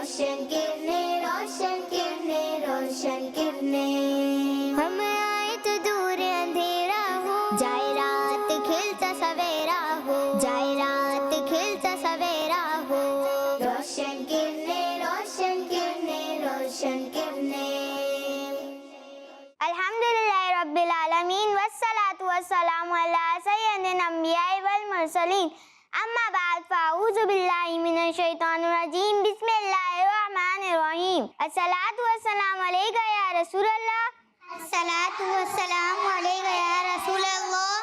रोशन किरणें, रोशन किरणें, रोशन किरणें। हम आए तो दूर अंधेरा हो, जाए रात खिलता सवेरा हो, जाए रात खिलता सवेरा हो। रोशन किरणें, रोशन किरणें, रोशन किरणें। अल्हम्दुलिल्लाहि रब्बिल आलमीन वस्सलातु वस्सलामु अला सय्यदिल अंबिया'i वल मुरसलीन। अम्मा बाद फ़अऊज़ु बिल्लाहि मिनश शैतानिर रजीम। बिस्मिल्लाहिर रहमानिर रहीम। अस्सलातु वस्सलामु अलैका या रसूलल्लाह, अस्सलातु वस्सलामु अलैका या रसूलल्लाह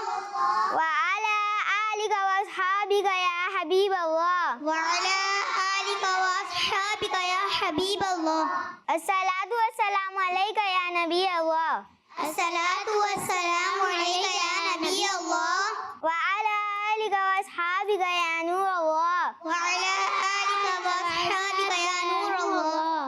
व अला आलिका व अस्हाबिका या हबीबल्लाह, व अला आलिका व अस्हाबिका या हबीबल्लाह। अस्सलातु वस्सलामु अलैका या नबी अल्लाह, अस्सलातु वस्सलामु अलैका या नबी अल्लाह व अला आलिका व अस्हाबिका या नूर अल्लाह, व अला आलिका व अस्हाबिका या नूर अल्लाह।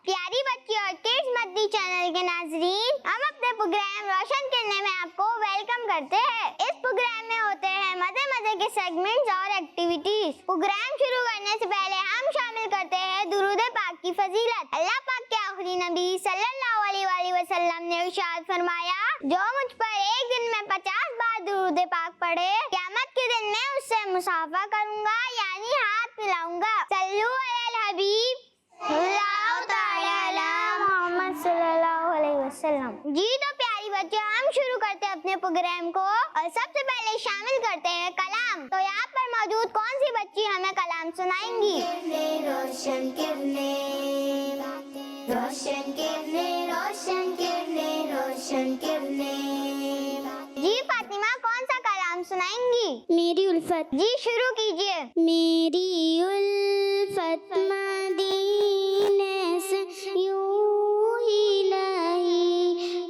प्यारी बच्ची और किड्स मदनी चैनल के नाज़रीन, हम अपने प्रोग्राम रोशन करने में आपको वेलकम करते हैं। इस प्रोग्राम में होते हैं मजे मजे के सेगमेंट्स और एक्टिविटीज। प्रोग्राम शुरू करने से पहले हम शामिल करते हैं दुरूद पाक की फजीलत। अल्लाह पाक के आखिरी नबी सल्लल्लाहु अलैहि वसल्लम ने इरशाद फरमाया, जो मुझ पर एक दिन में 50 बार दुरूद पाक पढ़े, क़यामत के दिन में उससे मुसाफा करूंगा, यानी हाथ मिलाऊंगा। सल्लु अलल हबीब मोहम्मद सल्लल्लाहु अलैहि वसल्लम। जी तो प्यारी बच्चों, हम शुरू करते हैं अपने प्रोग्राम को और सबसे पहले शामिल करते हैं कलाम। तो यहाँ पर मौजूद कौन सी बच्ची हमें कलाम सुनाएंगी? रोशन किरणें, रोशन किरणें, रोशन किरणें, रोशन किरणें। जी फातिमा, कौन सा कलाम सुनाएंगी? मेरी उल्फत। जी शुरू कीजिए। मेरी उल्फत मदीने से यूं ही नहीं,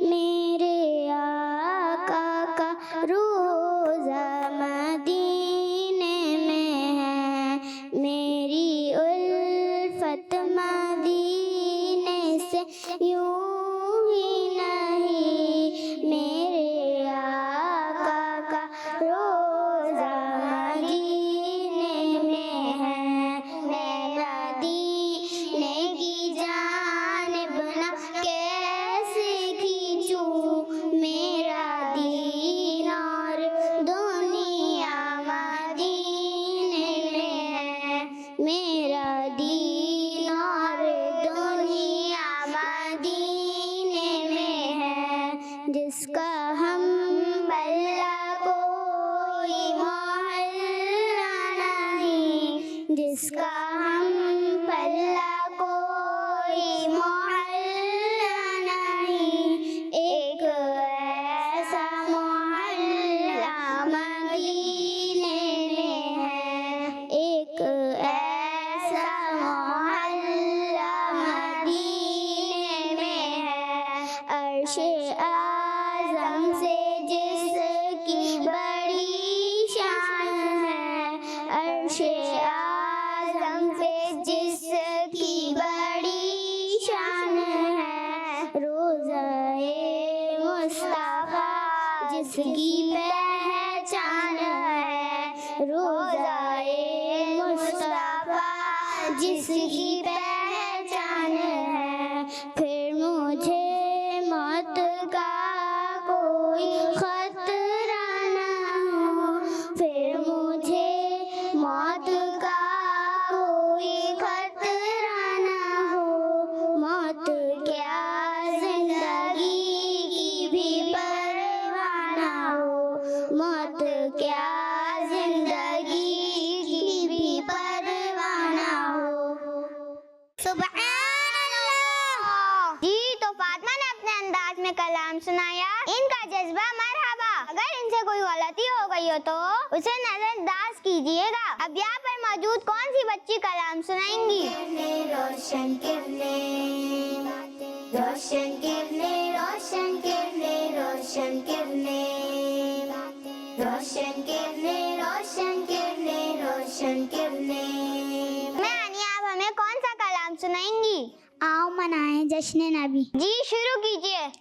मेरे आका का रोज़ा मदीने में है। मेरी उल्फत मदीने से यूं ही नहीं, मेरे आका का रोज़ा मदीने में है। मैं मदीने की जानिब न कैसे खींचूं, मेरा दीन और दुनिया मदीने में है। मेरा दीन और दुनिया मदीने में है। जिसका हम बल्ला कोई मोहल्ला नहीं, जिसका हम पल्ला कोई मोहल्ला नहीं, एक ऐसा मोहल्ला मदीने में है। एक ऐसा मोहल्ला मदीने में है। अर्शे आज़म से जिसकी बड़ी शान है, अर्शे आज़म से जिसकी बड़ी शान है। रोज़ाए मुस्तफ़ा जिसकी पहचान है, रोज़ाए मुस्तफ़ा जिसकी पहचान है। फिर मुझे मौत का कोई खतरा ना हो, फिर मुझे मौत का कोई खतरा ना हो। मौत क्या जिंदगी की भी परवाह ना हो, मौत क्या जिंदगी की भी परवाह ना हो। सुभान अल्लाह। जी तो फातिमा ने अपने अंदाज में कलाम सुनाया, इनका जज्बा मरहबा। अगर इनसे कोई गलती हो गई हो तो उसे नजरअंदाज कीजिएगा। अब यहाँ पर मौजूद कौन सी बच्ची कलाम सुनाएंगी? रोशन किरणें, रोशन किरणें, रोशन किरणें, रोशन किरणें, रोशन किरणें, रोशन किरणें, रोशन किरणें। मैं आनिया, आप हमें कौन सा कलाम सुनाएंगी? आओ मनाए जश्न नबी। जी शुरू कीजिए।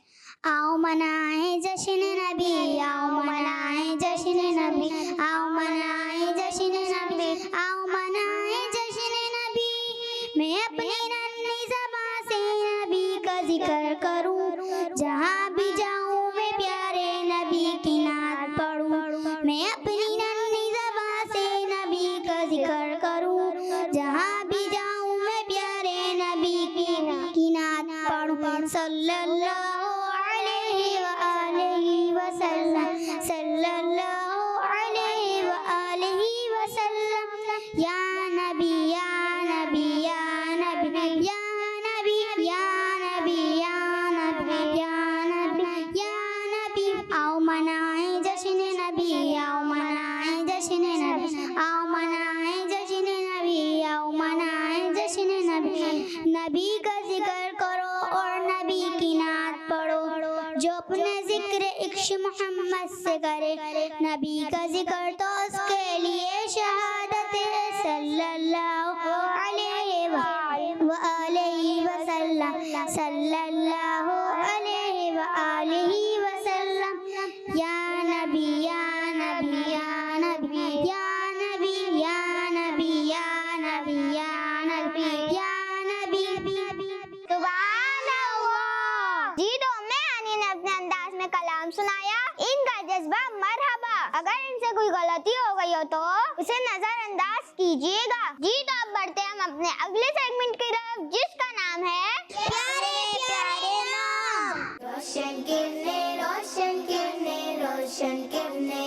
आओ मनाए जश्न नबी, आओ मनाए जश्न नबी, आओ मनाए जश्न नबी, आओ मनाए जश्न नबी। मैं अपनी नन्ही ज़बां से नबी का जिक्र करूं, जहां भी जाऊं मैं प्यारे नबी की नात पढ़ूं। मैं अपनी नन्ही ज़बां से नबी का जिक्र करूं, जहां भी जाऊं मैं प्यारे नबी की नात पढ़ूं। सल्लल्लाहु अलैहि व आलिहि वसल्लम, सल्लल्लाहु अलैहि व आलिहि वसल्लम। या नबी या नबी या नबी या नबी या नबी या नबी या नबी या नबी। आओ मनाए जश्न नबी, आओ मनाए जश्न नबी, आओ मनाए जश्न नबी, आओ मनाए जश्न नबी। नबी का जिक्र करो और नबी की नात पढ़ो, जो अपने जिक्र इक्श मोहम्मद से करे, नबी का जिक्र तो उसके लिए शहादत है। सल्लल्लाहु अलैहि व आलिहि वसल्लम, सल्लल्लाहु अलैहि व आलिहि वसल्लम। या नबी या नबी या नबी या नबी या नबी या नबी या नबी या नबी। सुभान अल्लाह। जी तो मैं अनी ने अपने अंदाज में कलाम सुनाया, इनका जज्बा मरहबा। अगर इनसे कोई गलती हो गई हो तो उसे नजरअंदाज कीजिएगा। जी तो अब बढ़ते हैं हम अपने अगले सेगमेंट की तरफ, जिसका नाम है प्यारे प्यारे नाम। रोशन किरने रोशन किरने रोशन किरने।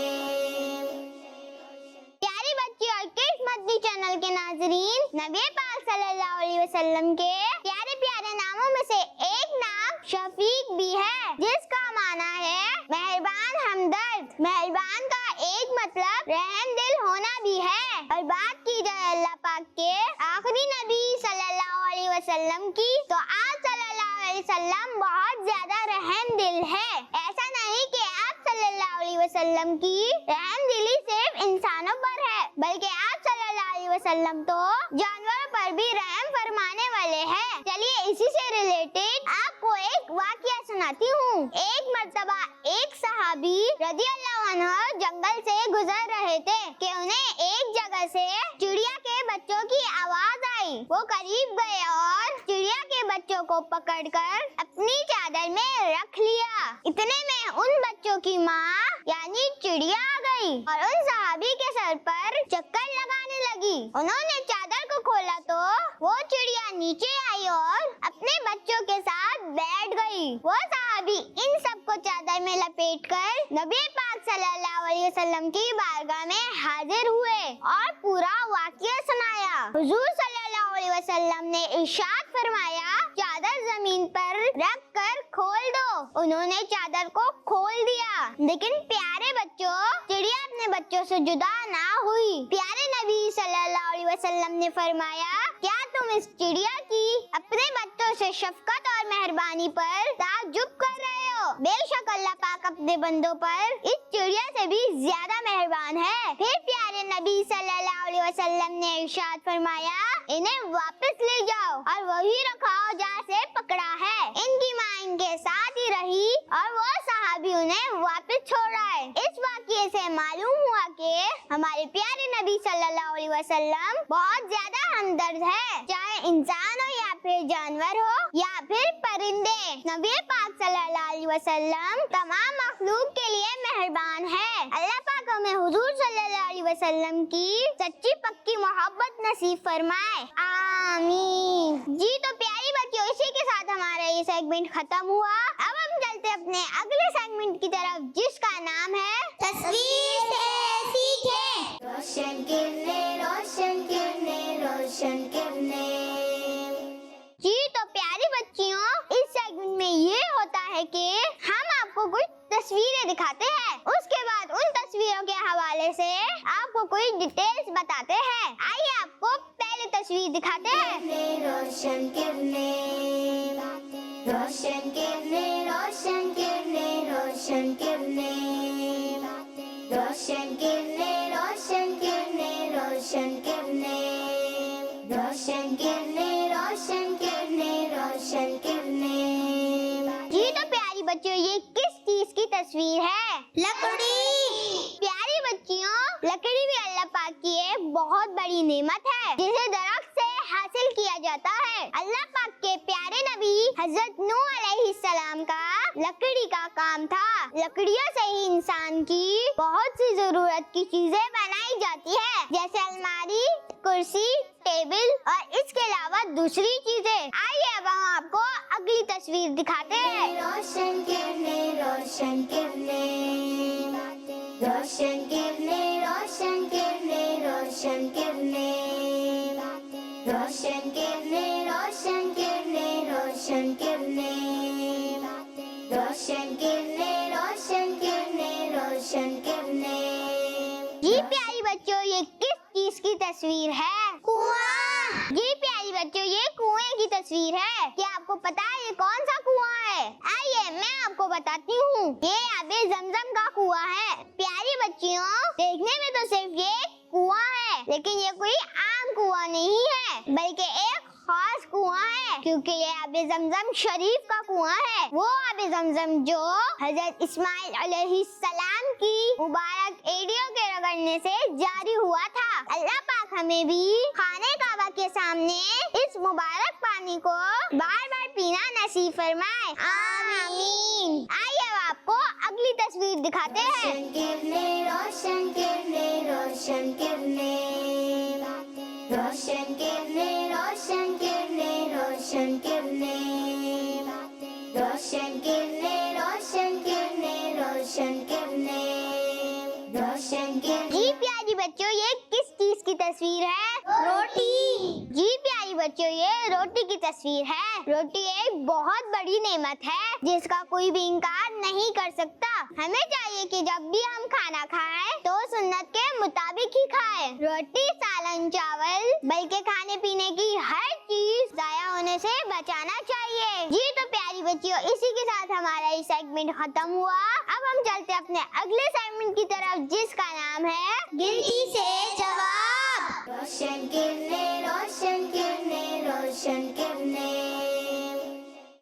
प्यारी बच्ची और किड्स मदनी चैनल के नाजरीन, नबी पाक सल्लल्लाहु अलैहि वसल्लम के प्यारे प्यारे नामों में से एक नाम शफीक भी है, जिसका माना है मेहरबान हमदर्द। मेहरबान का एक मतलब रहम दिल होना भी है। और बात की जाए अल्लाह पाक के आखिरी नबी सल्लल्लाहु अलैहि वसल्लम की, तो आप सल्लल्लाहु अलैहि वसल्लम बहुत ज्यादा रहम दिल है। ऐसा नहीं कि आप सल्लल्लाहु अलैहि वसल्लम की रहम दिली सिर्फ इंसानों पर है, बल्कि आप सल्लल्लाहु अलैहि वसल्लम तो जानवरों पर भी रहम फरमाने वाले हैं। चलिए इसी से रिलेटेड आपको एक वाकया सुनाती हूँ। एक मर्तबा एक सहाबी रज़ियल्लाहु अन्हु जंगल से गुजर रहे थे कि उन्हें एक जगह से चिड़िया के बच्चों की आवाज आई। वो करीब गए और चिड़िया के बच्चों को पकड़कर अपनी चादर में रख लिया। इतने में उन बच्चों की माँ यानी चिड़िया आ गई और उन सहाबी के सर पर चक्कर लगाने लगी। उन्होंने चादर को खोला तो वो चिड़िया नीचे आई और अपने बच्चों के साथ बैठ गई। वो सहाबी इन सबको चादर में लपेटकर नबी पाक सल्लल्लाहु अलैहि वसल्लम की बारगाह में हाजिर हुए और पूरा वाकया सुनाया। हुजूर सल्लल्लाहु अलैहि वसल्लम ने इरशाद फरमाया, चादर जमीन पर रख कर खोल दो। उन्होंने चादर को खोल दिया, लेकिन प्यारे बच्चों, चिड़िया अपने बच्चों से जुदा ना हुई। प्यारे नबी सल्लल्लाहु अलैहि वसल्लम ने फरमाया, क्या तुम इस चिड़िया की अपने बच्चों से शफकत और मेहरबानी पर ताज्जुब कर रहे हो? बेशक अल्लाह पाक अपने बंदों पर इस चिड़िया से भी ज्यादा मेहरबान है। फिर प्यारे नबी सल्लल्लाहु अलैहि वसल्लम ने इरशाद फरमाया, इन्हें वापस ले जाओ और वही रखाओ जहाँ से पकड़ा है। इनकी माँ इनके साथ ही रही और वो सहाबी उन्हें वापस छोड़ आए। इस वाकये से मालूम हुआ कि हमारे प्यारे नबी सल्लल्लाहु अलैहि वसल्लम बहुत ज्यादा हमदर्द है, चाहे इंसान हो या फिर जानवर हो या फिर परिंदे। नबी पाक सल्लल्लाहु अलैहि वसल्लम तमाम मखलूक के लिए मेहरबान है। अल्लाह पाक हमें हुजूर सल्लल्लाहु अलैहि वसल्लम की सच्ची पक्की मोहब्बत नसीब फरमाए, आमीन। जी तो प्यारी बच्चों, इसी के साथ हमारा ये सेगमेंट खत्म हुआ। अब हम चलते अपने अगले सेगमेंट की तरफ, जिसका नाम है तस्वीर से सीखे। रोशन किरने रोशन किरने रोशन किरने। जी तो प्यारी बच्चियों, इस सेगमेंट में ये होता है कि हम आपको कुछ तस्वीरें दिखाते हैं, उसके बाद उन तस्वीरों के हवाले से आपको कोई डिटेल्स बताते हैं। आइए आपको पहले तस्वीर दिखाते हैं। रोशन किरने रोशन किरने रोशन किरने रोशन किरने रोशन किरने रोशन किरने रोशन किरने रोशन किरने रोशन किरने रोशन किरने। जी तो प्यारी बच्चों, ये किस चीज की तस्वीर है? लकड़ी। प्यारी बच्चियों, लकड़ी भी अल्लाह पाक की एक बहुत बड़ी नेमत है, जिसे दरख्त से हासिल किया जाता है। अल्लाह पाक के प्यारे नबी हजरत नूह अलैहिस्सलाम का लकड़ी का काम था। लकड़ियों से ही इंसान की बहुत सी जरूरत की चीजें बनाई जाती है, जैसे अलमारी, कुर्सी, टेबल और इसके अलावा दूसरी चीजें। आइए अब हम आपको अगली तस्वीर दिखाते हैं। रोशन किरने, रोशन किरने, रोशन किरने, रोशन किरने, रोशन किरने, रोशन किरने, रोशन किरने, रोशन किरने, रोशन किरने, रोशन किरने, रोशन किरने। जी प्यारी बच्चों, ये किस चीज की तस्वीर है? कुआं। जी प्यारी बच्चों, ये कुएं की तस्वीर है। क्या आपको पता है ये कौन सा कुआं है? आइए मैं आपको बताती हूँ। ये आबे जमजम का कुआं है। प्यारी बच्चियों, देखने में तो सिर्फ ये कुआं है, लेकिन ये कोई आम कुआं नहीं है, बल्कि एक खास कुआं है, क्योंकि ये आबे जमजम शरीफ का कुआं है। वो आबे जमजम जो हजरत इस्माइल अलैहिस्सलाम की मुबारक एड़ियों के रगड़ने से जारी हुआ था। अल्लाह पाक हमें भी खाने काबा के सामने इस मुबारक पानी को बार बार पीना नसीब फरमाए, आमीन। आइए अब आपको अगली तस्वीर दिखाते हैं। रोशन किरने, रोशन किरने, रोशन किरने, रोशन किरने, रोशन किरने, रोशन किरने, रोशन किरने, रोशन किरने, रोशन किरने, रोशन किरने। जी प्यारी बच्चों, ये किस चीज की तस्वीर है? रोटी। जी प्यारी बच्चों, ये रोटी की तस्वीर है। रोटी एक बहुत बड़ी नेमत है जिसका कोई भी इनकार नहीं कर सकता। हमें चाहिए कि जब भी हम खाना खाएं तो सुन्नत के मुताबिक ही खाएं। रोटी, सालन, चावल, बल्कि खाने पीने की हर चीज जाया होने से बचाना चाहिए। जी तो प्यारी बच्चियों, इसी के साथ हमारा ये सेगमेंट खत्म हुआ। अब हम चलते अपने अगले सेगमेंट की तरफ, जिसका नाम है गिनती से जवाब। रोशन किरने, रोशन किरने, रोशन किरने।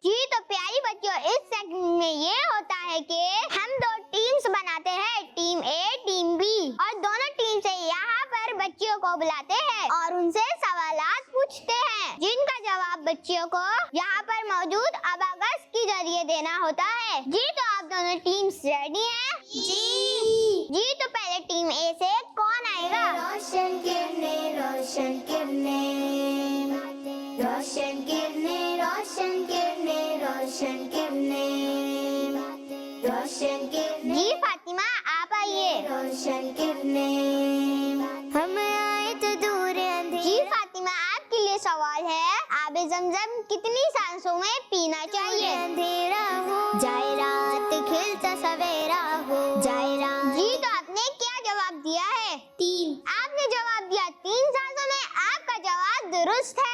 जी तो प्यारी बच्चों, इस सेगमेंट में ये होता है कि हम दो टीम्स बनाते हैं, टीम ए, टीम बी, और दोनों टीम से यहाँ पर बच्चियों को बुलाते हैं और उनसे सवालात पूछते हैं, जिनका जवाब बच्चियों को यहाँ पर मौजूद अबाकस के जरिए देना होता है। जी तो आप दोनों टीम्स रेडी हैं? जी। जी तो पहले टीम ए से कौन आएगा? रोशन किरने, रोशन किरने, रोशन किरने, रोशन किरने, रोशन किरने, रोशन किरने। जी फातिमा, आप आइए। रोशन किरने, हम आए तो दूर अंधेरा। जी फातिमा, आपके लिए सवाल है, आबे जमजम कितनी सांसों में पीना चाहिए? अंधेरा हो जाए रात, खिलता सवेरा हो जाए रात। जी तो आपने क्या जवाब दिया है? 3। आपने जवाब दिया 3 सांसों में। आपका जवाब दुरुस्त है।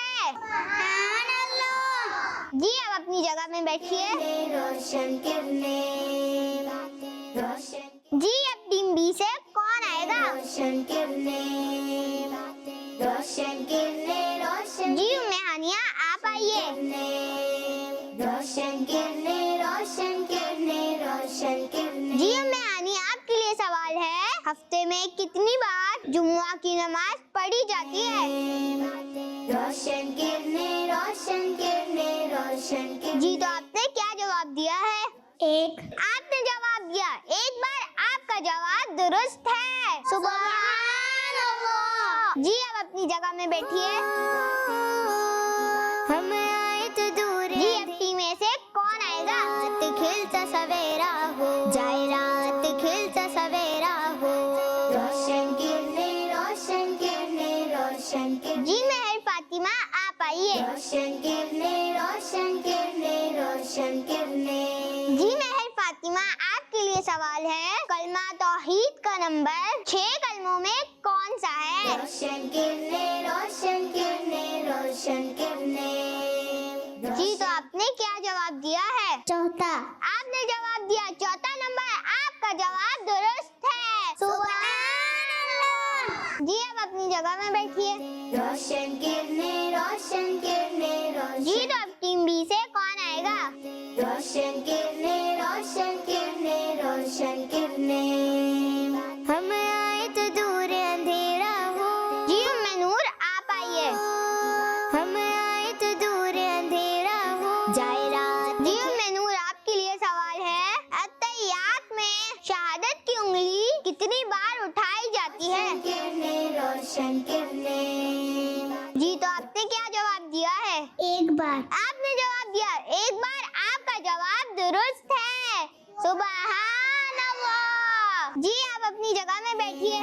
जी अब अपनी जगह में बैठिए। रोशन किरने, रोशन। जी अब टीम बी से कौन आएगा? रोशन किरने, रोशन किरने, रोशन। जी उम्मे हानिया, आप आइए। रोशन किरने, रोशन किरने, रोशन किरने। जी उम्मे हानिया, आपके लिए सवाल है, हफ्ते में कितनी बार जुम्मा की नमाज पढ़ी जाती है? रोशन किरने, रोशन किरने, रोशन किरने। जी तो आपने क्या जवाब दिया है? 1। आपने जवाब दिया 1 बार। आपका जवाब दुरुस्त है। सुभान अल्लाह। जी अब अपनी जगह में बैठिए। हम आए तो दूर। जी अब टीम ए से कौन आएगा? रात खिलता सवेरा हो जाए रात, खिलता सवेरा हो। रोशन किरने, रोशन किरने, रोशन किरने। जी मेहर फातिमा, आप आइए। रोशन किरने, रोशन किरने, रोशन किरने। जी मेहर फातिमा, आपके लिए सवाल है, कलमा तौहीद का नंबर 6 कलमों में कौन सा है? रोशन किरने, रोशन किरने, रोशन किरने। जी तो आपने क्या जवाब दिया है? 4था। आपने जवाब दिया 4था नंबर। आपका जवाब दुरुस्त है। सुभान अल्लाह। जी अब अपनी जगह में बैठिए। रोशन किरने, रोशन किरने, रोशन। जी तो अब टीम बी से कौन आएगा? रोशन किरने, रोशन किरने, रोशन किरने, हम आए तो दूर अंधेरा हो। जी उम्मे नूर, आप आइए। जाए रात। जी नूर, आपके लिए सवाल है, अत्तहियात में शहादत की उंगली कितनी बार उठाई जाती है? रोशन किरणें। जी तो आपने क्या जवाब दिया है? एक बार। आपने जवाब दिया एक बार, आपका जवाब दुरुस्त है। सुबहान अल्लाह। जी आप अपनी जगह में बैठिए।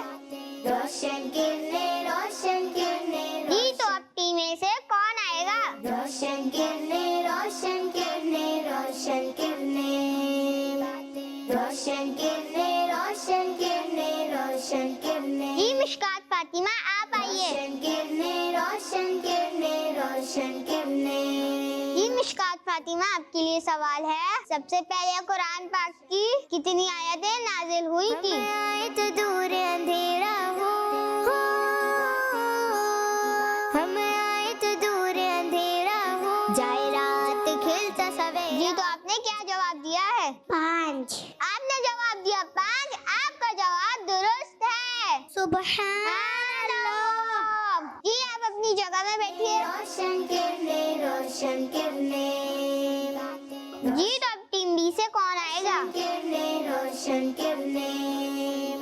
रोशन किरणें, रोशन किरणें। जी तो अब टीम में से कौन आएगा? रोशन किरणें, रोशन किरणें, रोशन किरणें, रोशन किरणें, रोशन किरणें, रोशन किरणें। जी मिशकात फातिमा, आप आइए। रोशन किरणें, रोशन किरणें, रोशन किरणें। जी मिशकात फातिमा, आपके लिए सवाल है, सबसे पहले कुरान पाक की कितनी आयतें नाजिल हुई थी? आयत दूर अंधेरा हो, हम आयत दूर अंधेरा हो, जाए रात खिलता सवेरा। जी तो आपने क्या जवाब दिया है? 5। आपने जवाब दिया 5, आपका जवाब दुरुस्त है। सुबहान अल्लाह। जी आप अपनी जगह में बैठिए। रोशन किरणें, रोशन किरणें। जी तो अब टीम बी से कौन आएगा? रोशन किरणें,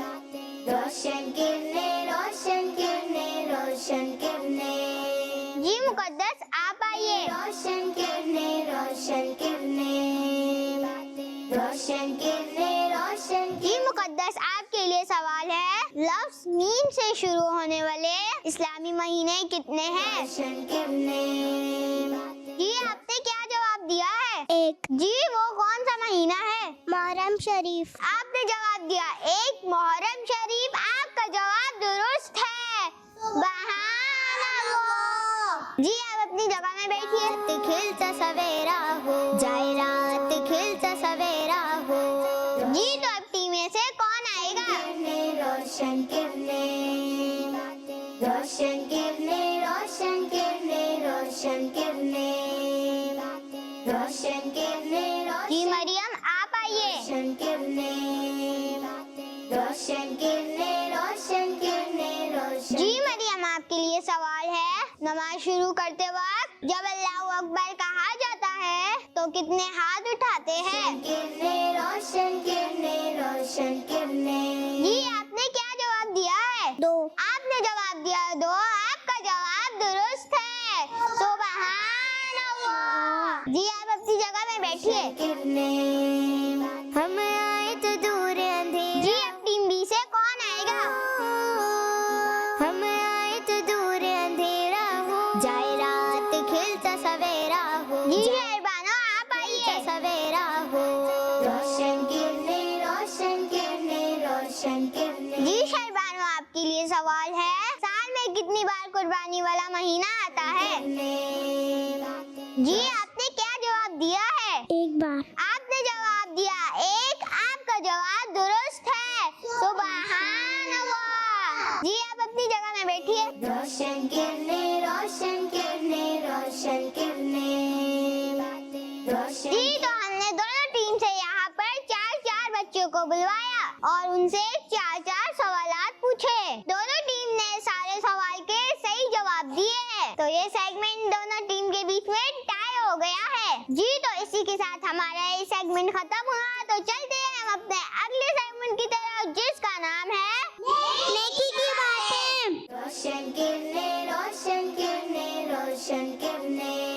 रोशन किरणें, रोशन किरणें, रोशन किरणें। जी मुकद्दस, आप आइए। रोशन किरणें, रोशन किरणें, रोशन किरणें, रोशन। जी मुकद्दस, आपके लिए सवाल है, लफ्ज मीम से शुरू होने वाले इस्लामी महीने कितने हैं? रोशन किरणें। जी आपने क्या जवाब दिया है? 1। जी वो कौन सा महीना है? मुहर्रम शरीफ। आपने जवाब दिया 1 मुहर्रम शरीफ, आपका जवाब दुरुस्त है। सुभान अल्लाह। जी आप अपनी जगह में बैठिए। खिलता सवेरा हो, जाए रात खिलता सवेरा हो। जी तो अब टीम में से कौन आएगा? रोशन किरणें, रोशन किरणें, रोशन किरणें, रोशन किरणें, रोशन किरणें। जी मरियम, आप आइए। रोशन किरणें, रोशन किरणें, रोशन किरणें, रोशन। जी मरियम, आपके लिए सवाल है, नमाज शुरू करते वक्त जब अल्लाहू अकबर कहा जाता है तो कितने हाथ उठाते हैं? रोशन किरणें, रोशन किरणें। जी आपने क्या जवाब दिया है? 2। आपने जवाब दिया 2, आपका जवाब दुरुस्त है। सुभान अल्लाह। जी आप अपनी जगह में बैठिए। हम आए तो दूर अंधेरा। जी अब टीम बी से कौन आएगा? हम आए तो दूर अंधेरा हो, जाए रात खिलता सवेरा हो। जी शहरबानो, आप आइए। सवेरा हो। रोशन किरणें, रोशन किरणें, रोशन किरणें। जी शहरबानो, आपके लिए सवाल है, साल में कितनी बार कुर्बानी वाला महीना आता है? जी आपने क्या जवाब दिया है? 1 बार। आपने जवाब दिया 1, आपका जवाब दुरुस्त है। सुभान अल्लाह। जी आप अपनी जगह में बैठिए। रोशन किरणें, रोशन किरणें, रोशन किरणें, रोशन। जी तो हमने दोनों टीम से यहाँ पर 4-4 बच्चों को बुलवाया और उनसे 4-4 सवालात पूछे। दोनों टीम ने सारे सवाल के सही जवाब दिए हैं, तो ये सेगमेंट दोनों टीम के बीच में टाई हो गया है। जी तो इसी के साथ हमारा ये सेगमेंट खत्म हुआ, तो चलते हैं हम अपने अगले सेगमेंट की तरफ, जिसका नाम है नेकी की बातें। रोशन किरणें, रोशन किरणें, रोशन किरणें।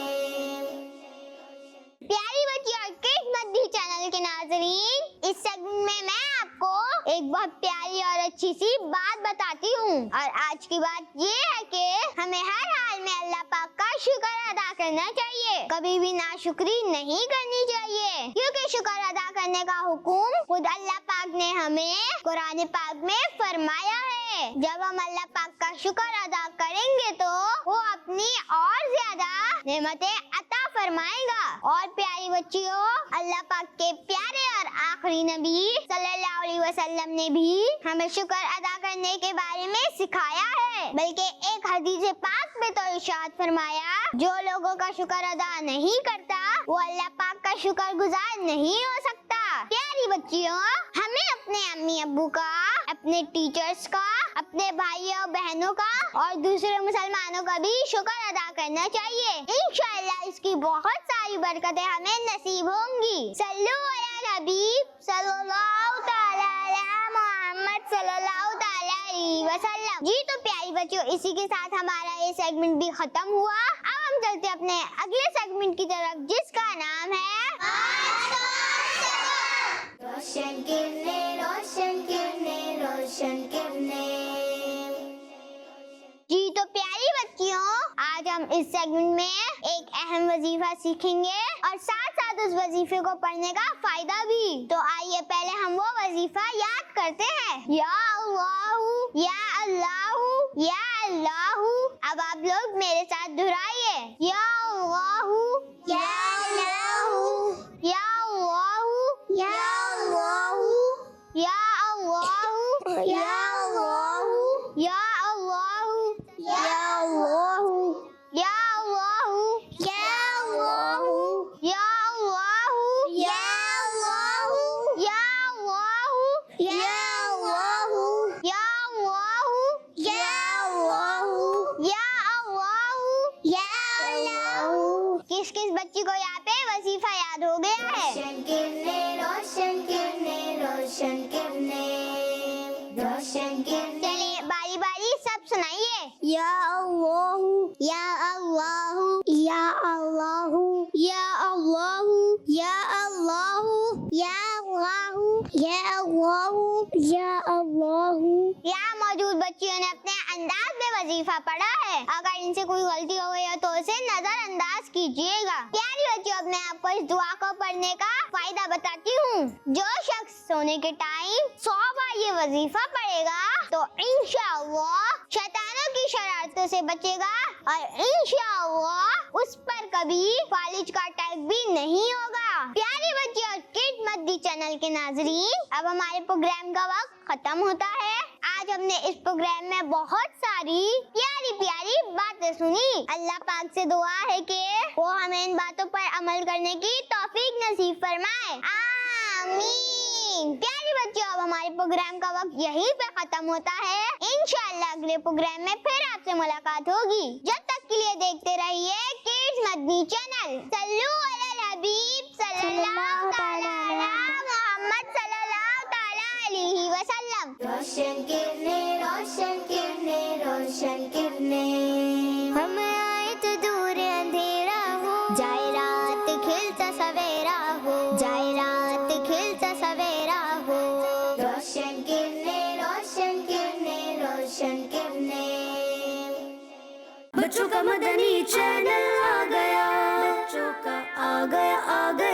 प्यारी बच्ची और किस्मती चैनल के नाज़रीन, इस सेगमेंट में मैं आपको एक बहुत प्यारी और अच्छी सी बात बताती हूँ, और आज की बात ये है कि हमें हर हाल में अल्लाह पाक का शुक्र अदा करना चाहिए, कभी भी नाशुक्री नहीं करनी चाहिए, क्योंकि शुक्र अदा करने का हुक्म खुद अल्लाह पाक ने हमें कुरान पाक में फरमाया है। जब हम अल्लाह पाक का शुक्र अदा करेंगे तो वो अपनी और ज्यादा नेमतें अता फरमाएगा। और प्यारी बच्चियों, अल्लाह पाक के प्यारे और आखिरी नबी सल्लल्लाहु अलैहि वसल्लम ने भी हमें शुक्र अदा करने के बारे में सिखाया है, बल्कि एक हदीस पाक में तो इरशाद फरमाया, जो लोगों का शुक्र अदा नहीं करता वो अल्लाह पाक का शुक्र गुजार नहीं हो सकता। प्यारी बच्चियों, हमें अपने अम्मी अब्बू का, अपने टीचर्स का, अपने भाइयों बहनों का और दूसरे मुसलमानों का भी शुक्र अदा करना चाहिए। इंशाअल्लाह इसकी बहुत सारी सारी बरकतें हमें नसीब होंगी। सल्लु अला हबीब सल्लल्लाहु तआला अला मोहम्मद सल्लल्लाहु तआला अलैहि वसल्लम। जी तो प्यारी बच्चों, इसी के साथ हमारा ये सेगमेंट भी खत्म हुआ। अब हम चलते अपने अगले सेगमेंट की तरफ, जिसका नाम है रोशन किरणें, रोशन किरणें, रोशन किरणें। जी तो प्यारी बच्चियों, आज हम इस सेगमेंट में एक अहम वजीफा सीखेंगे और साथ साथ उस वजीफे को पढ़ने का फायदा भी। तो आइए पहले हम वो वजीफा याद करते हैं। या अल्लाहू, या अल्लाहू, या अल्लाहू। अब आप लोग मेरे साथ दोहराइए। या अल्लाहू, या अल्लाहू, या अल्लाहू, या अल्लाहू, या अल्लाहू, या अल्लाहू, या अल्लाहू, या अल्लाहू, या अल्लाहू, या अल्लाहू, या अल्लाहू, या अल्लाहू, या अल्लाहू, या अल्लाहू, या अल्लाहू, या अल्लाहू, या अल्लाहू, या अल्लाहू। किस किस बच्ची को यहाँ पे वजीफा याद हो गया है? रोशन किरणें, रोशन किरणें, रोशन किरणें, रोशन किरणें। चलिए बारी बारी सब सुनाइए। या अल्लाहू, या अल्लाहू, या अल्लाहू, या अल्लाहू, या अल्लाहू, या अल्लाहू, या अल्लाहू, या अल्लाहू। यहाँ मौजूद बच्चियों ने अपने अंदाज में वजीफा पढ़ा है। अगर इनसे कोई गलती हो गई हो तो उसे नजरअंदाज कीजिएगा। प्यारी बच्चियों, अब मैं आपको इस दुआ को पढ़ने का फायदा बताती हूँ। जो शख्स सोने के टाइम 100 बार ये वजीफा पढ़ेगा तो इंशाअल्लाह शैतानों की शरारतों से बचेगा और इंशाअल्लाह उस पर कभी फालिज का अटैक भी नहीं होगा। प्यारी बच्चियों, किड मद्दी चैनल के नाजरीन, अब हमारे प्रोग्राम का वक्त खत्म होता है। आज हमने इस प्रोग्राम में बहुत सारी प्यारी प्यारी बातें सुनी। अल्लाह पाक से दुआ है कि वो हमें इन बातों पर अमल करने की तौफीक नसीब फरमाए। आमीन। प्यारी बच्चों, अब हमारे प्रोग्राम का वक्त यहीं पे खत्म होता है। इंशाअल्लाह अगले प्रोग्राम में फिर आपसे मुलाकात होगी। जब तक के लिए देखते रहिए किड्स मदनी चैनल। सल्लु अला हबीब सल्लल्लाहु तआला अला मोहम्मद सल्लल्लाहु तआला अलैहि वसल्लम। रोशन किरणें, रोशन किरणें, रोशन किरणें। हम आए तो दूर अंधेरा हो, जाए रात खिलता सवेरा हो, जाए रात खिलता सवेरा हो। रोशन किरणें, रोशन किरणें, रोशन किरणें। बच्चों का मदनी चैनल आ गया, बच्चों का आ गया, आ गया।